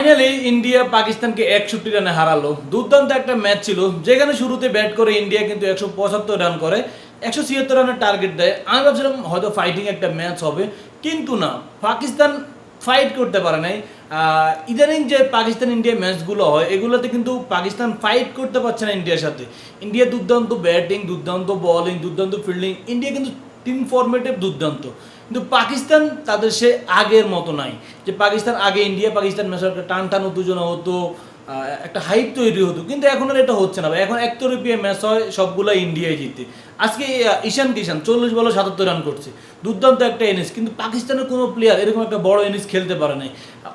Finally India পাকিস্তানকে 61 রানে হারালো। দুর্দান্ত একটা ম্যাচ ছিল, যেখানে শুরুতে ব্যাট করে ইন্ডিয়া কিন্তু 175 রান করে 176 রানের টার্গেট দেয়। আমি ভাবছিলাম হয়তো ফাইটিং একটা ম্যাচ হবে, কিন্তু না, পাকিস্তান ফাইট করতে পারে নাই। ইদানিং যে পাকিস্তান ইন্ডিয়া ম্যাচগুলো হয় এগুলোতে কিন্তু পাকিস্তান ফাইট করতে পারছে না ইন্ডিয়ার সাথে। ইন্ডিয়া দুর্দান্ত ব্যাটিং, দুর্দান্ত বোলিং, দুর্দান্ত ফিল্ডিং, ইন্ডিয়া কিন্তু টিম ফরম্যাটে দুর্দান্ত, কিন্তু পাকিস্তান তাদের সে আগের মতো নাই। যে পাকিস্তান আগে ইন্ডিয়া পাকিস্তান ম্যাচে একটা টান টান উত্তেজনা হতো, একটা হাইপ তৈরি হতো, কিন্তু এখন আর এটা হচ্ছে না ভাই। এখন একতরফিয়া ম্যাচ হয়, সবগুলো ইন্ডিয়ায় জিতে। আজকে ঈশান কিষান 40 বলে 77 রান করছে, দুর্দান্ত একটা ইনিংস, কিন্তু পাকিস্তানের কোনো প্লেয়ার এরকম একটা বড় ইনিংস খেলতে পারে নাই।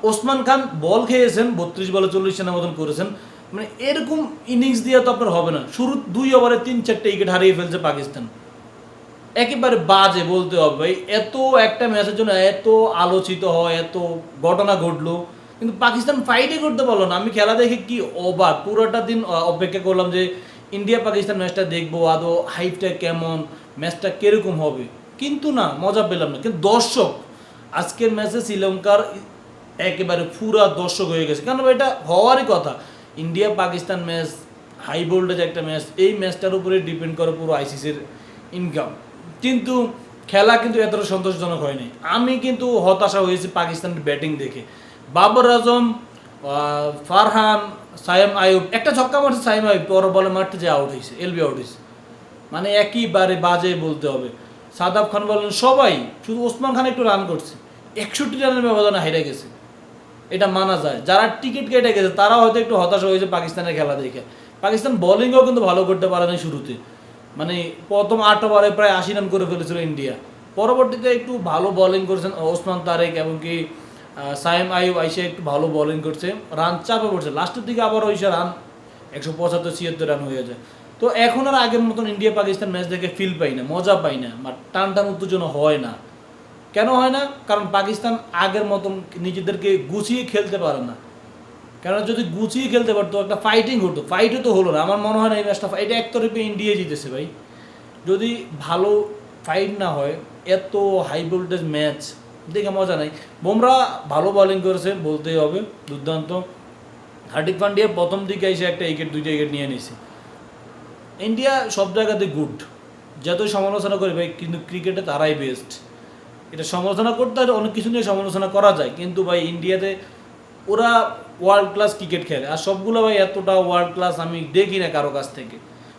ওসমান খান বল খেয়েছেন, 32 বলে 40 রানের মতন করেছেন। মানে এরকম ইনিংস দিয়ে তো আপনার হবে না। শুরু 2 ওভারে 3-4টে উইকেট হারিয়ে ফেলছে পাকিস্তান, একেবারে বাজে বলতে হবে ভাই। এত একটা ম্যাচের জন্য এত আলোচিত হয়, এত ঘটনা ঘটলো, কিন্তু পাকিস্তান ফাইটই করতে পারলো না। আমি খেলা দেখে কি অবাক, পুরোটা দিন অপেক্ষা করলাম যে ইন্ডিয়া পাকিস্তান ম্যাচটা দেখবো, আদৌ হাইপটা কেমন, ম্যাচটা কিরকম হবে, কিন্তু না, মজা পেলাম না। কিন্তু দর্শক আজকের ম্যাচে শ্রীলঙ্কার একেবারে পুরা দর্শক হয়ে গেছে, কারণ এটা হওয়ারই কথা। India Pakistan match high voltage একটা ম্যাচ, এই ম্যাচটার উপরে ডিপেন্ড করে পুরো আইসিসির ইনকাম। কিন্তু খেলা কিন্তু এতটা সন্তোষজনক হয়নি। আমি কিন্তু হতাশা হয়েছি পাকিস্তানের ব্যাটিং দেখে। বাবর আজম, ফারহান, সাইম আয়ুব, একটা ছক্কা মারছে সাইম আয়ুব, পর বলে মারতে যে আউট হয়েছে, এলবি আউট হয়েছে। মানে একইবারে বাজে বলতে হবে। সাদাব খান বলেন, সবাই, শুধু ওসমান খান একটু রান করছে, 61 রানের ব্যবধানে হেরে গেছে, এটা মানা যায়। যারা টিকিট কেটে গেছে তারা হয়তো একটু হতাশা হয়েছে পাকিস্তানের খেলা দেখে। পাকিস্তান বোলিংও কিন্তু ভালো করতে পারে না শুরুতে, মানে প্রথম 8 ওভারে প্রায় 80 রান করে ফেলেছিল ইন্ডিয়া। পরবর্তীতে একটু ভালো বোলিং করেছেন ওসমান তারেক, এমনকি সাইম আইয়ুব আইসা একটু ভালো বোলিং করছে, রান চাপে পড়ছে। লাস্টের দিকে আবার ওইসে রান 175-76 রান হয়ে যায়। তো এখন আর আগের মতন ইন্ডিয়া পাকিস্তান ম্যাচ দেখে ফিল পাই না, মজা পাই না, বা টান টান উত্তেজনা হয় না। কেন হয় না? কারণ পাকিস্তান আগের মতন নিজেদেরকে গুছিয়ে খেলতে পারে না। কেন, যদি গুছিয়ে খেলতে পারতো, একটা ফাইটিং হতো, ফাইটও তো হলো না। আমার মনে হয় না এই ম্যাচটা, এটা একতরফে ইন্ডিয়া জিতেছে ভাই। যদি ভালো ফাইট না হয়, এত হাই ভোল্টেজ ম্যাচ দেখে মজা নাই। বুমরা ভালো বোলিং করেছে বলতেই হবে, দুর্দান্ত। হার্দিক পান্ডিয়া প্রথম দিকে এসে একটা উইকেট, 2টা উইকেট নিয়ে নিয়েছে। ইন্ডিয়া সব জায়গাতে গুড, যতই সমালোচনা করি ভাই, কিন্তু ক্রিকেটে তারাই বেস্ট। এটা সমালোচনা করতে হয়, অনেক কিছু নিয়ে সমালোচনা করা যায়, কিন্তু ভাই ইন্ডিয়াতে ওরা ওয়ার্ল্ড ক্লাস ক্রিকেট খেলে, আর সবগুলো ভাই এতটা ওয়ার্ল্ড ক্লাস আমি দেখি না কারো কাছ থেকে।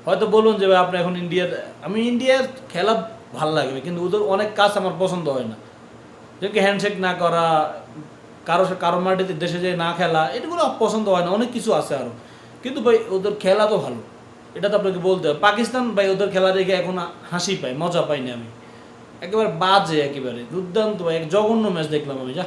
হয়তো বলুন যে ভাই আপনি এখন ইন্ডিয়ার, আমি ইন্ডিয়ার খেলা ভালো লাগবে, কিন্তু ওদের অনেক কাজ আমার পছন্দ হয় না, যেমন কি হ্যান্ডশেক না করা, কারো মাটিতে দেশে যেয়ে না খেলা, এগুলো পছন্দ হয় না। অনেক কিছু আছে আরও, কিন্তু ভাই ওদের খেলা তো ভালো, এটা তো আপনাকে বলতে হবে। পাকিস্তান ভাই ওদের খেলা দেখে এখন হাসি পাই, মজা পাইনি আমি। একেবারে বাজে, একেবারে দুর্দান্ত ভাই, এক জঘন্য ম্যাচ দেখলাম আমি, যা।